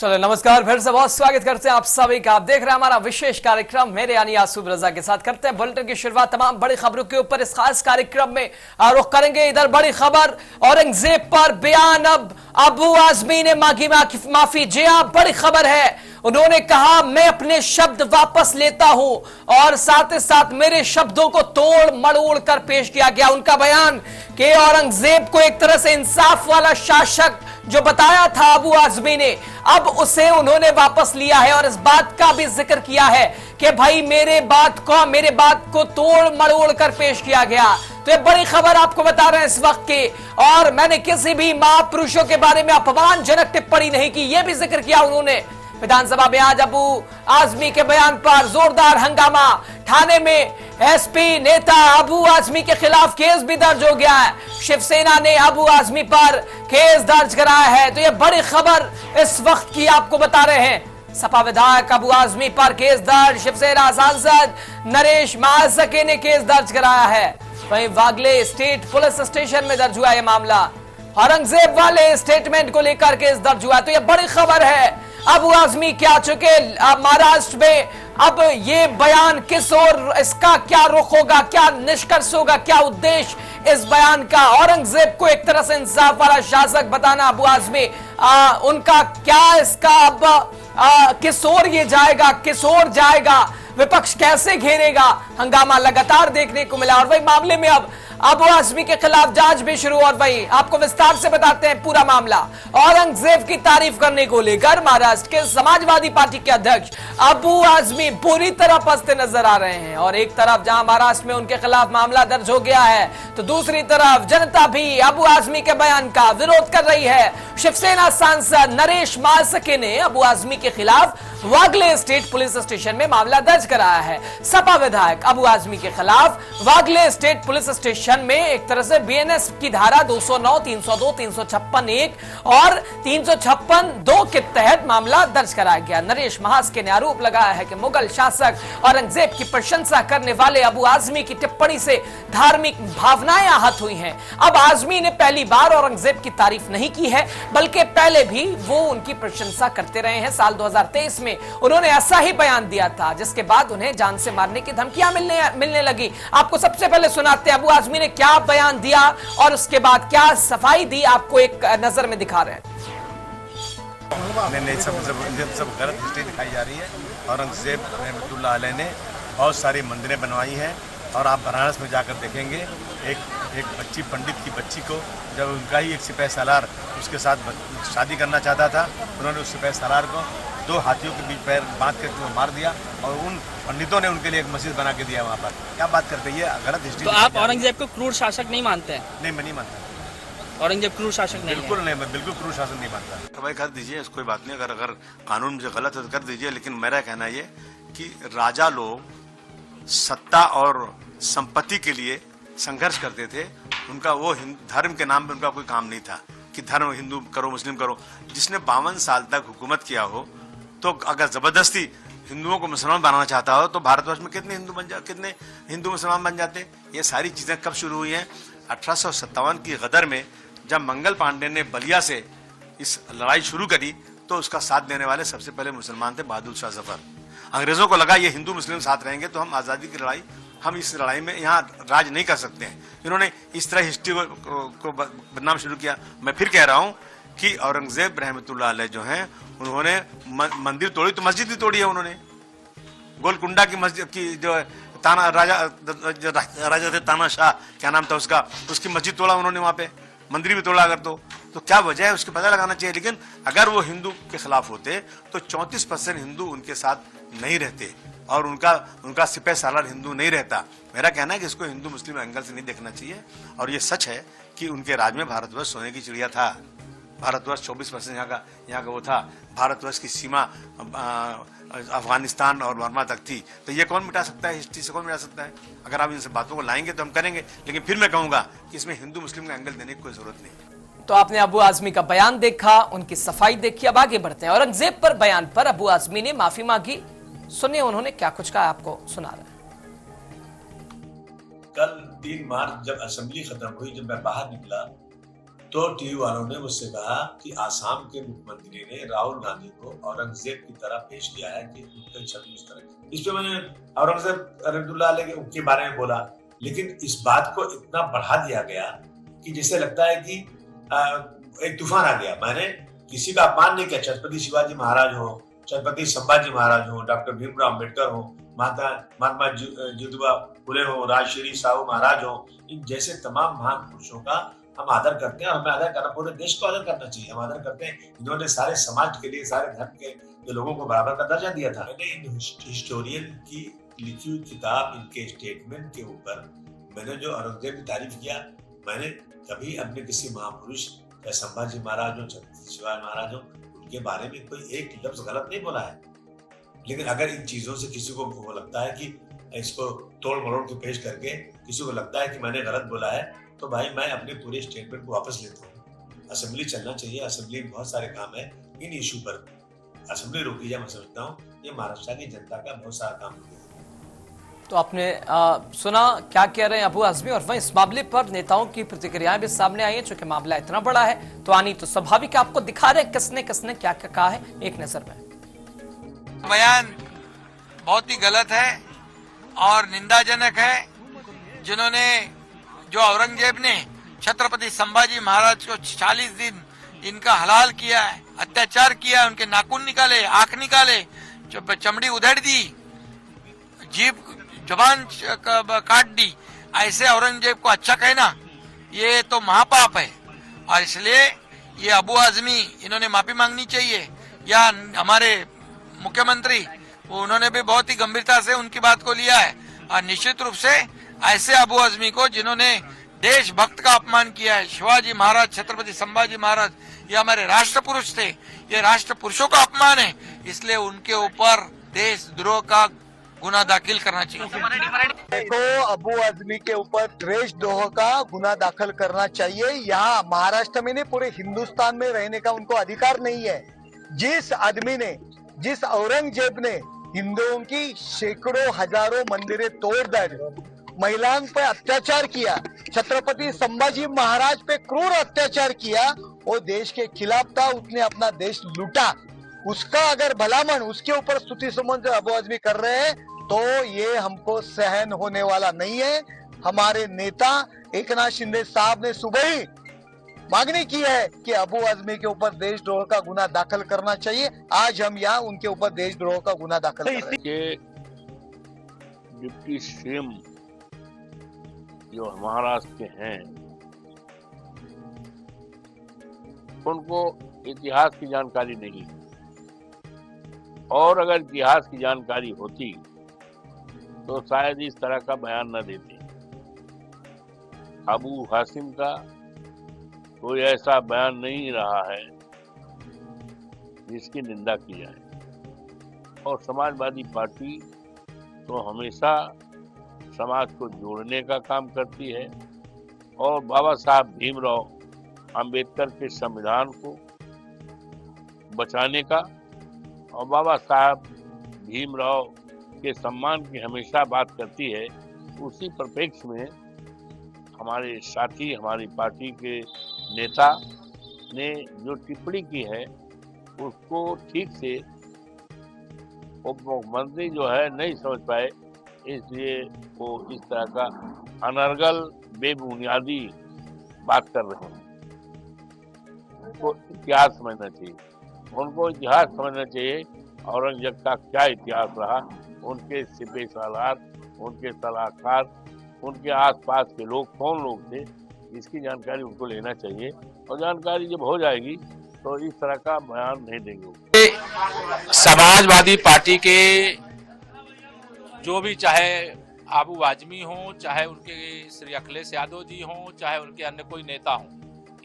चलो नमस्कार, फिर से बहुत स्वागत करते हैं आप सभी का। आप देख रहे हैं हमारा विशेष कार्यक्रम मेरे यानी यासूब रजा के साथ। करते हैं बुलेटिन की शुरुआत तमाम बड़ी खबरों के ऊपर इस खास कार्यक्रम में रुख करेंगे। इधर बड़ी खबर, औरंगजेब पर बयान, अब अबू आजमी ने मांगी माफी। जी हां, बड़ी खबर है। उन्होंने कहा मैं अपने शब्द वापस लेता हूं और साथ ही साथ मेरे शब्दों को तोड़ मड़ोड़ कर पेश किया गया। उनका बयान कि औरंगजेब को एक तरह से इंसाफ वाला शासक जो बताया था अबू आजमी ने, अब उसे उन्होंने वापस लिया है और इस बात का भी जिक्र किया है कि भाई मेरे बात को तोड़ मड़ोड़ कर पेश किया गया। तो ये बड़ी खबर आपको बता रहे हैं इस वक्त की। और मैंने किसी भी महापुरुषों के बारे में अपमानजनक टिप्पणी नहीं की, यह भी जिक्र किया उन्होंने। विधानसभा में आज अबू आजमी के बयान पर जोरदार हंगामा। थाने में एसपी नेता अबू आजमी के खिलाफ केस भी दर्ज हो गया है। शिवसेना ने अबू आजमी पर केस दर्ज कराया है। तो यह बड़ी खबर इस वक्त की आपको बता रहे हैं। सपा विधायक अबू आजमी पर केस दर्ज, शिवसेना सांसद नरेश महासके ने केस दर्ज कराया है। वहीं वागले स्टेट पुलिस स्टेशन में दर्ज हुआ यह मामला। औरंगजेब वाले स्टेटमेंट को लेकर केस दर्ज हुआ। तो यह बड़ी खबर है। अबू आजमी क्या चुके महाराष्ट्र में, अब ये बयान किस ओर, इसका क्या रुख होगा, क्या निष्कर्ष होगा, क्या उद्देश्य इस बयान का। औरंगजेब को एक तरह से इंसाफ वाला शासक बताना अबू आजमी, उनका क्या इसका अब किस ओर ये जाएगा, किस ओर जाएगा, विपक्ष कैसे घेरेगा, हंगामा लगातार देखने को मिला। और वही मामले में अब अबू आजमी के खिलाफ जांच भी शुरू। और वही आपको विस्तार से बताते हैं पूरा मामला। औरंगजेब की तारीफ करने को लेकर महाराष्ट्र के समाजवादी पार्टी के अध्यक्ष अबू आजमी पूरी तरह पसते नजर आ रहे हैं। और एक तरफ जहां महाराष्ट्र में उनके खिलाफ मामला दर्ज हो गया है, तो दूसरी तरफ जनता भी अबू आजमी के बयान का विरोध कर रही है। शिवसेना सांसद नरेश महासके ने अबू आजमी के खिलाफ वागले स्टेट पुलिस स्टेशन में मामला दर्ज कराया है। सपा विधायक अबू आजमी के खिलाफ वागले स्टेट पुलिस स्टेशन में एक तरह से बीएनएस की धारा 209, 302, 356(1) और 356(2) के तहत मामला दर्ज कराया गया। नरेश महासके ने आरोप लगाया है कि मुगल शासक औरंगजेब की प्रशंसा करने वाले अबू आजमी की टिप्पणी से धार्मिक भावनाएं आहत हुई हैं। अब आजमी ने पहली बार औरंगजेब की तारीफ नहीं की है, बल्कि पहले भी वो उनकी प्रशंसा करते रहे हैं। साल 2023 में उन्होंने ऐसा ही बयान दिया था, जिसके बाद उन्हें जान से मारने की धमकियां मिलने लगी। आपको सबसे पहले सुनाते हैं अबू आजमी ने क्या बयान दिया और उसके बाद क्या सफाई दी, आपको एक नजर में दिखा रहे हैं। नहीं, सब गलत हिस्ट्री दिखाई जा रही है। औरंगजेब रहमतुल्लाह अलैह ने बहुत सारी मंदिरें बनवाई हैं और आप बनारस में जाकर देखेंगे एक बच्ची, पंडित की बच्ची को जब उनका ही एक सिपाही सालार उसके साथ शादी करना चाहता था, उन्होंने उस सिपाही सालार को 2 हाथियों के बीच पैर बांध कर मार दिया और उन पंडितों ने उनके लिए एक मस्जिद बना के दिया वहाँ पर। क्या बात करते हैं, ये गलत हिस्ट्री। तो आप औरंगजेब को क्रूर शासक नहीं मानते हैं? नहीं, मैं नहीं मानता। औरंगजेब क्रूर शासक नहीं? बिल्कुल नहीं, मैं बिल्कुल क्रूर शासक नहीं मानता। भाई कर दीजिए, कोई बात नहीं, अगर कानून मुझे गलत है तो कर दीजिए, लेकिन मेरा कहना ये कि राजा लोग सत्ता और संपत्ति के लिए संघर्ष करते थे। उनका वो धर्म के नाम पे उनका कोई काम नहीं था कि धर्म हिंदू करो मुस्लिम करो। जिसने 52 साल तक हुकूमत किया हो, तो अगर जबरदस्ती हिंदुओं को मुसलमान बनाना चाहता हो तो भारतवर्ष में कितने हिंदू मुसलमान बन जाते। ये सारी चीजें कब शुरू हुई हैं? 1857 की गदर में जब मंगल पांडे ने बलिया से इस लड़ाई शुरू करी, तो उसका साथ देने वाले सबसे पहले मुसलमान थे, बहादुर शाह जफर। अंग्रेजों को लगा ये हिंदू मुस्लिम साथ रहेंगे तो हम आज़ादी की लड़ाई, हम इस लड़ाई में यहाँ राज नहीं कर सकते हैं। इन्होंने इस तरह हिस्ट्री को बदनाम शुरू किया। मैं फिर कह रहा हूँ कि औरंगजेब रहमतुल्लाह अलैह जो हैं, उन्होंने मंदिर तोड़ी तो मस्जिद भी तोड़ी है उन्होंने। गोलकुंडा की मस्जिद की जो ताना राजा थे तानाशाह, क्या नाम था उसका, उसकी मस्जिद तोड़ा उन्होंने, वहाँ पे मंदिर भी तोड़ा। अगर तो क्या वजह है उसके पता लगाना चाहिए। लेकिन अगर वो हिंदू के खिलाफ होते तो 34% हिंदू उनके साथ नहीं रहते और उनका सिपाही सालार हिंदू नहीं रहता। मेरा कहना है कि इसको हिंदू मुस्लिम एंगल से नहीं देखना चाहिए। और ये सच है कि उनके राज में भारतवर्ष सोने की चिड़िया था। भारतवर्ष 24% यहाँ का वो था। भारतवर्ष की सीमा अफगानिस्तान और बर्मा तक थी। तो ये कौन मिटा सकता है, हिस्ट्री से कौन मिटा सकता है? अगर आप इन सब बातों को लाएंगे तो हम करेंगे, लेकिन फिर मैं कहूंगा कि इसमें हिंदू मुस्लिम का एंगल देने की कोई जरूरत नहीं। तो आपने अबू आजमी का बयान देखा, उनकी सफाई देखी। अब आगे बढ़ते हैं। औरंगजेब पर बयान पर अबू आजमी ने माफी मांगी। सुनिए उन्होंने क्या कुछ कहा, आपको सुना रहे हैं। कल 3 मार्च जब असेंबली खत्म हुई, जब मैं बाहर निकला तो टीवी वालों ने मुझसे कहा कि आसाम के मुख्यमंत्री ने राहुल गांधी को औरंगजेब की तरह पेश किया है कि उनकी छवि उस तरह। इस पे मैंने औरंगजेब रहमतुल्लाह अलैह के बारे में बोला, लेकिन इस बात को इतना बढ़ा दिया गया कि जैसे लगता है कि एक तूफान आ गया। मैंने किसी का अपमान नहीं किया। छत्रपति शिवाजी महाराज हो, छत्रपति संभाजी महाराज हो, डॉक्टर भीमराव अम्बेडकर हो, महात्मा ज्योतिबा फुले हो, राजश्री साहू महाराज हो, इन जैसे तमाम महान पुरुषों का हम आदर करते हैं और हमें आदर करना, पूरे देश को आदर करना चाहिए। हम आदर करते हैं। इन्होंने सारे समाज के लिए, सारे धर्म के लोगों को बराबर का दर्जा दिया था। मैंने इन हिस्टोरियन की लिखी हुई किताब, इनके स्टेटमेंट के ऊपर मैंने जो औरंगजेब की तारीफ किया, मैंने कभी अपने किसी महापुरुष या संभाजी महाराज हो, छत्रपति शिवाजी महाराज हो, उनके बारे में कोई एक लफ्ज गलत नहीं बोला है। लेकिन अगर इन चीजों से किसी को वो लगता है कि इसको तोड़ मरोड़ के पेश करके किसी को लगता है कि मैंने गलत बोला है, तो भाई मैं अपने पूरे स्टेटमेंट को वापस लेता हूँ। असेंबली चलना चाहिए। असेंबली में बहुत सारे काम है। इन इशू पर असेंबली रोकी जाए। मैं समझता हूँ ये महाराष्ट्र की जनता का बहुत सारा काम है। तो आपने सुना क्या कह रहे हैं अबू आजमी, और वहीं इस मामले पर नेताओं की प्रतिक्रियाएं भी सामने आई हैं। चूंकि मामला इतना बड़ा है तो आनी तो स्वाभाविक, आपको दिखा रहे किसने किसने क्या क्या कहा है, एक नजर में। बयान बहुत ही गलत है और निंदाजनक है। जिन्होंने, जो औरंगजेब ने छत्रपति संभाजी महाराज को 40 दिन इनका हलाल किया है, अत्याचार किया, उनके नाखून निकाले, आंख निकाले, चमड़ी उधेड़ दी, जीभ जुबान काट दी, ऐसे औरंगजेब को अच्छा कहना ये तो महापाप है। और इसलिए ये अबू आजमी, इन्होंने माफी मांगनी चाहिए। या हमारे मुख्यमंत्री, उन्होंने भी बहुत ही गंभीरता से उनकी बात को लिया है। और निश्चित रूप से ऐसे अबू आजमी को, जिन्होंने देशभक्त का अपमान किया है, शिवाजी महाराज, छत्रपति संभाजी महाराज, ये हमारे राष्ट्र पुरुष थे, ये राष्ट्र पुरुषों का अपमान है, इसलिए उनके ऊपर देशद्रोह का गुना दाखिल करना चाहिए। देखो, अबू आजमी के ऊपर देशद्रोह का गुना दाखिल करना चाहिए। यहाँ महाराष्ट्र में नहीं, पूरे हिंदुस्तान में रहने का उनको अधिकार नहीं है। जिस आदमी ने, जिस औरंगजेब ने हिंदुओं की सैकड़ों हजारों मंदिरें तोड़ महिलाओं पे अत्याचार किया, छत्रपति संभाजी महाराज पे क्रूर अत्याचार किया, वो देश के खिलाफ था, उसने अपना देश लूटा। उसका अगर भलामण, उसके ऊपर स्तुति सुमन जो अबू आजमी कर रहे हैं, तो ये हमको सहन होने वाला नहीं है। हमारे नेता एकनाथ शिंदे साहब ने सुबह ही मांगनी की है कि अबू आजमी के ऊपर देशद्रोह का गुना दाखिल करना चाहिए। आज हम यहाँ उनके ऊपर देशद्रोह का गुना दाखिल कर रहे हैं। डिप्टी सीएम जो महाराष्ट्र के हैं, उनको इतिहास की जानकारी नहीं, और अगर इतिहास की जानकारी होती तो शायद इस तरह का बयान न देते। अबू हासिम का कोई ऐसा बयान नहीं रहा है जिसकी निंदा की जाए। और समाजवादी पार्टी तो हमेशा समाज को जोड़ने का काम करती है और बाबा साहब भीमराव अंबेडकर के संविधान को बचाने का और बाबा साहब भीमराव के सम्मान की हमेशा बात करती है। उसी परिप्रेक्ष्य में हमारे साथी, हमारी पार्टी के नेता ने जो टिप्पणी की है उसको ठीक से उप मुख्यमंत्री जो है नहीं समझ पाए, इसलिए वो इस तरह का अनर्गल बेबुनियादी बात कर रहे हैं। उनको इतिहास समझना चाहिए, उनको इतिहास समझना चाहिए। औरंगजेब का क्या इतिहास रहा, उनके सिपह सालार, उनके सलाहकार, उनके आसपास के लोग कौन लोग थे, इसकी जानकारी उनको लेना चाहिए। और जानकारी जब हो जाएगी तो इस तरह का बयान नहीं देंगे। समाजवादी पार्टी के जो भी, चाहे अबू आजमी हो, चाहे उनके श्री अखिलेश यादव जी हो, चाहे उनके अन्य कोई नेता हो,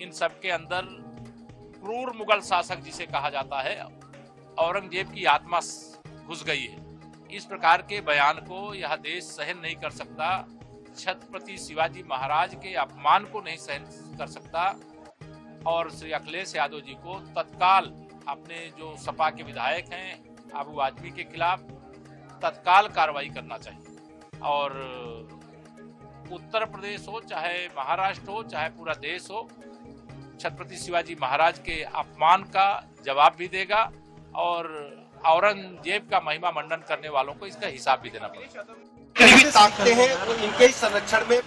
इन सब के अंदर क्रूर मुगल शासक जिसे कहा जाता है, औरंगजेब की आत्मा घुस गई है। इस प्रकार के बयान को यह देश सहन नहीं कर सकता। छत्रपति शिवाजी महाराज के अपमान को नहीं सहन कर सकता और श्री अखिलेश यादव जी को तत्काल, अपने जो सपा के विधायक हैं, अबू आजमी के खिलाफ तत्काल कार्रवाई करना चाहिए। और उत्तर प्रदेश हो, चाहे महाराष्ट्र हो, चाहे पूरा देश हो, छत्रपति शिवाजी महाराज के अपमान का जवाब भी देगा और औरंगजेब का महिमा मंडन करने वालों को इसका हिसाब भी देना पड़ेगा। भी ताकते हैं वो इनके ही संरक्षण में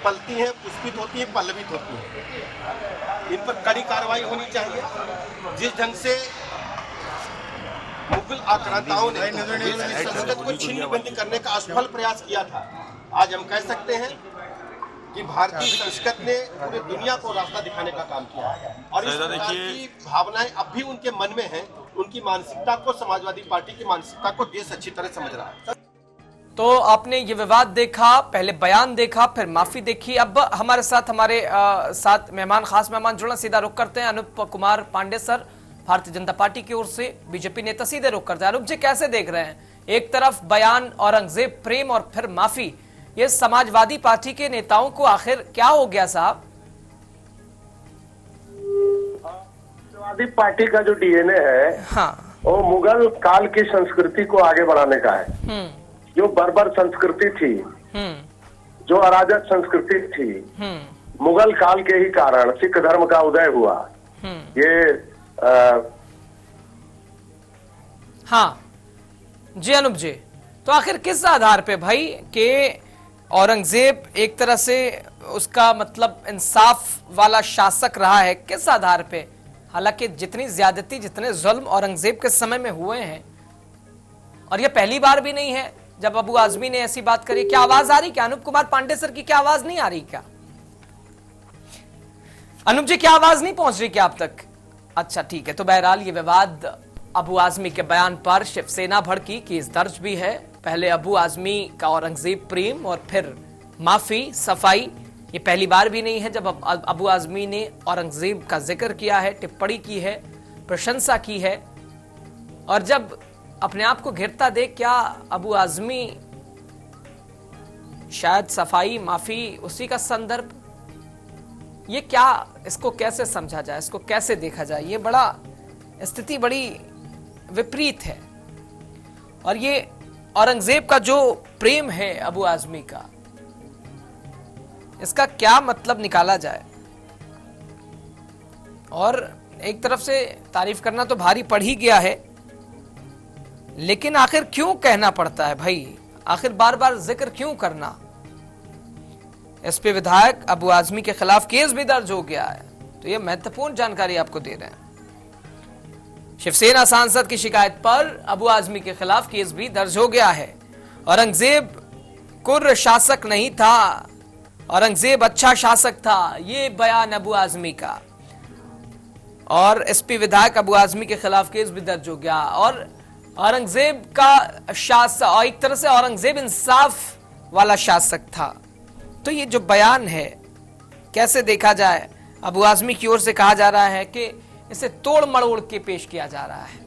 पलती हैं, पुष्पित होती हैं, पल्लवित होती हैं। इन पर कड़ी कार्रवाई होनी चाहिए। जिस ढंग से मुगल आक्रांताओं ने संस्कृत को छिन्नभिन्न करने का असफल प्रयास किया था, आज हम कह सकते हैं कि भारतीय संस्कृत ने पूरी दुनिया को रास्ता दिखाने का काम किया और इस प्रकार की भावनाएं अब भी उनके मन में हैं। उनकी मानसिकता को, समाजवादी पार्टी की मानसिकता को देश अच्छी तरह समझ रहा है। तो आपने ये विवाद देखा, पहले बयान देखा, फिर माफी देखी। अब हमारे साथ मेहमान, खास मेहमान जुड़ना, सीधा रुख करते हैं अनूप कुमार पांडे सर, भारतीय जनता पार्टी की ओर से बीजेपी नेता, सीधे रुख करते हैं। अनूप जी, कैसे देख रहे हैं? एक तरफ बयान औरंगजेब प्रेम और फिर माफी, ये समाजवादी पार्टी के नेताओं को आखिर क्या हो गया साहब? समाजवादी पार्टी का जो डीएनए है, हाँ, वो मुगल काल की संस्कृति को आगे बढ़ाने का है। जो बर्बर संस्कृति थी, जो अराजक संस्कृति थी, मुगल काल के ही कारण सिख धर्म का उदय हुआ। ये हाँ जी अनूप जी, तो आखिर किस आधार पे भाई के औरंगजेब एक तरह से उसका मतलब इंसाफ वाला शासक रहा है, किस आधार पे? हालांकि जितनी ज्यादती, जितने जुल्म औरंगजेब के समय में हुए हैं, और ये पहली बार भी नहीं है जब अबू आजमी ने ऐसी बात करी। क्या आवाज आ रही क्या अनूप कुमार पांडे सर की? क्या आवाज नहीं आ रही क्या अनूप जी? क्या आवाज नहीं पहुंच रही क्या आप तक? अच्छा ठीक है। तो बहरहाल ये विवाद अबू आजमी के बयान पर शिवसेना भड़की, केस दर्ज भी है। पहले अबू आजमी का औरंगजेब प्रेम और फिर माफी, सफाई। ये पहली बार भी नहीं है जब अबू आजमी ने औरंगजेब का जिक्र किया है, टिप्पणी की है, प्रशंसा की है। और जब अपने आप को घिरता देख, क्या अबू आजमी शायद सफाई, माफी उसी का संदर्भ? ये क्या, इसको कैसे समझा जाए, इसको कैसे देखा जाए? ये बड़ा स्थिति बड़ी विपरीत है। और ये औरंगजेब का जो प्रेम है अबू आजमी का, इसका क्या मतलब निकाला जाए? और एक तरफ से तारीफ करना तो भारी पड़ ही गया है, लेकिन आखिर क्यों कहना पड़ता है भाई? आखिर बार बार जिक्र क्यों करना? एसपी विधायक अबू आजमी के खिलाफ केस भी दर्ज हो गया है। तो यह महत्वपूर्ण जानकारी आपको दे रहे हैं। शिवसेना सांसद की शिकायत पर अबू आजमी के खिलाफ केस भी दर्ज हो गया है। औरंगजेब कुर्र शासक नहीं था, औरंगजेब अच्छा शासक था, ये बयान अबू आजमी का। और एसपी विधायक अबू आजमी के खिलाफ केस भी दर्ज हो गया। और औरंगजेब का शासक, और एक तरह से औरंगजेब इंसाफ वाला शासक था। तो ये जो बयान है कैसे देखा जाए? अबू आजमी की ओर से कहा जा रहा है कि इसे तोड़ मड़ोड़ के पेश किया जा रहा है।